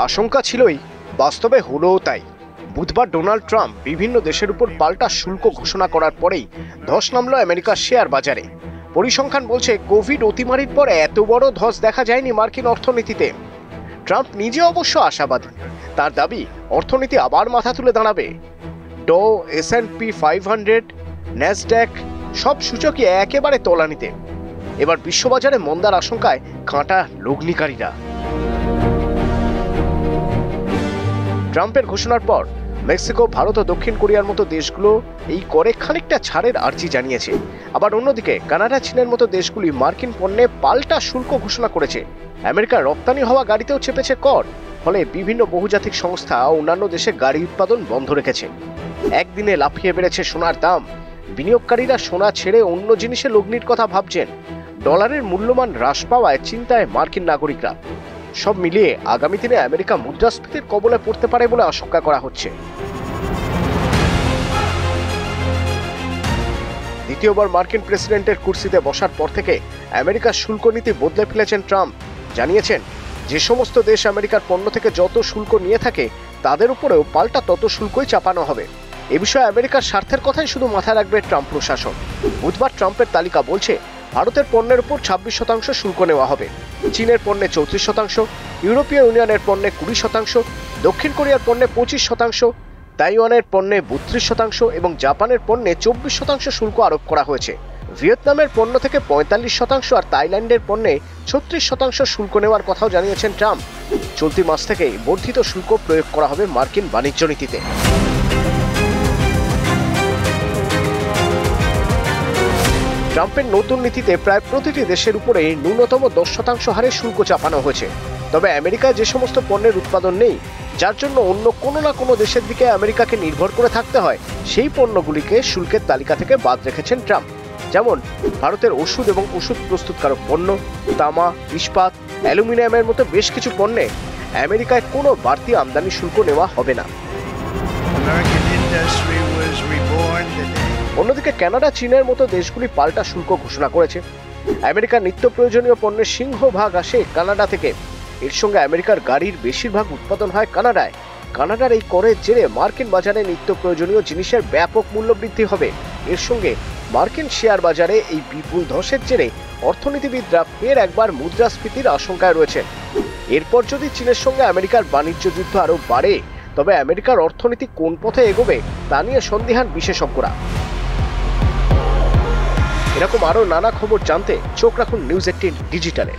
আশঙ্কা ছিলই, বাস্তবে হলোও তাই। বুধবার ডোনাল্ড ট্রাম্প বিভিন্ন দেশের উপর পাল্টা শুল্ক ঘোষণা করার পরেই ধস নামল আমেরিকার শেয়ার বাজারে। পরিসংখ্যান বলছে, কোভিড অতিমারির পরে এত বড় ধস দেখা যায়নি মার্কিন অর্থনীতিতে। ট্রাম্প নিজে অবশ্য আশাবাদী। তার দাবি, অর্থনীতি আবার মাথা তুলে দাঁড়াবে। ডো, S&P 500, ন্যাসড্যাক সব সূচকই একেবারে তলানিতে। এবার বিশ্ববাজারে মন্দার আশঙ্কায় কাঁটা লগ্নিকারীরা। ট্রাম্পের ঘোষণার পর মেক্সিকো, ভারত ও দক্ষিণ কোরিয়ার মতো দেশগুলো এই করে খানিকটা ছাড়ের আর্জি জানিয়েছে। আবার অন্যদিকে কানাডা, চীনের মতো দেশগুলি মার্কিন পণ্যে পাল্টা শুল্ক ঘোষণা করেছে। আমেরিকার রপ্তানি হওয়া গাড়িতেও চেপেছে কর, ফলে বিভিন্ন বহুজাতিক সংস্থা ও অন্যান্য দেশে গাড়ি উৎপাদন বন্ধ রেখেছে। একদিনে লাফিয়ে বেড়েছে সোনার দাম। বিনিয়োগকারীরা সোনা ছেড়ে অন্য জিনিসে লগ্নির কথা ভাবছেন। ডলারের মূল্যমান হ্রাস পাওয়ায় চিন্তায় মার্কিন নাগরিকরা। সব মিলিয়ে আগামী দিনে আমেরিকা মুদ্রাস্ফীতির কবলে পড়তে পারে বলে আশঙ্কা করা হচ্ছে। দ্বিতীয়বার মার্কিন প্রেসিডেন্টের কুর্সিতে বসার পর থেকে আমেরিকার শুল্ক নীতি বদলে ফেলেছেন ট্রাম্প। জানিয়েছেন, যে সমস্ত দেশ আমেরিকার পণ্য থেকে যত শুল্ক নিয়ে থাকে তাদের উপরেও পাল্টা তত শুল্কই চাপানো হবে। এ বিষয়ে আমেরিকার স্বার্থের কথাই শুধু মাথায় রাখবে ট্রাম্প প্রশাসন। বুধবার ট্রাম্পের তালিকা বলছে, ভারতের পণ্যের উপর 26% শুল্ক নেওয়া হবে, চীনের পণ্যে 34%, ইউরোপীয় ইউনিয়নের পণ্যে 20%, দক্ষিণ কোরিয়ার পণ্যে 25%, তাইওয়ানের পণ্যে 32% এবং জাপানের পণ্যে 24% শুল্ক আরোপ করা হয়েছে। ভিয়েতনামের পণ্য থেকে 45% আর থাইল্যান্ডের পণ্যে 36% শুল্ক নেওয়ার কথাও জানিয়েছেন ট্রাম্প। চলতি মাস থেকেই বর্ধিত শুল্ক প্রয়োগ করা হবে মার্কিন বাণিজ্য নীতিতে। ট্রাম্পের নতুন নীতিতে প্রায় প্রতিটি দেশের উপরে ন্যূনতম 10% হারে শুল্ক চাপানো হয়েছে। তবে আমেরিকায় যে সমস্ত পণ্যের উৎপাদন নেই, যার জন্য অন্য কোনো না কোনো দেশের দিকে আমেরিকাকে নির্ভর করে থাকতে হয়, সেই পণ্যগুলিকে শুল্কের তালিকা থেকে বাদ রেখেছেন ট্রাম্প। যেমন ভারতের ওষুধ এবং ওষুধ প্রস্তুতকারক পণ্য, তামা, ইস্পাত, অ্যালুমিনিয়ামের মতো বেশ কিছু পণ্যে আমেরিকায় কোনো বাড়তি আমদানি শুল্ক নেওয়া হবে না। অন্যদিকে কানাডা, চীনের মতো দেশগুলি পাল্টা শুল্ক ঘোষণা করেছে। আমেরিকার নিত্য প্রয়োজনীয় পণ্যের সিংহভাগ আসে কানাডা থেকে। এর সঙ্গে আমেরিকার গাড়ির বেশিরভাগ উৎপাদন হয় কানাডায়। কানাডার এই করের জেরে মার্কিন বাজারে নিত্য প্রয়োজনীয় জিনিসের ব্যাপক মূল্য বৃদ্ধি হবে। এর সঙ্গে মার্কিন শেয়ার বাজারে এই বিপুল ধসের জেরে অর্থনীতিবিদরা ফের একবার মুদ্রাস্ফীতির আশঙ্কায় রয়েছেন। এরপর যদি চীনের সঙ্গে আমেরিকার বাণিজ্য যুদ্ধ আরও বাড়ে, তবে আমেরিকার অর্থনীতি কোন পথে এগোবে তা নিয়ে সন্দিহান বিশেষজ্ঞরা। এরকম আরও নানা খবর জানতে চোখ রাখুন নিউজ 18 ডিজিটালে।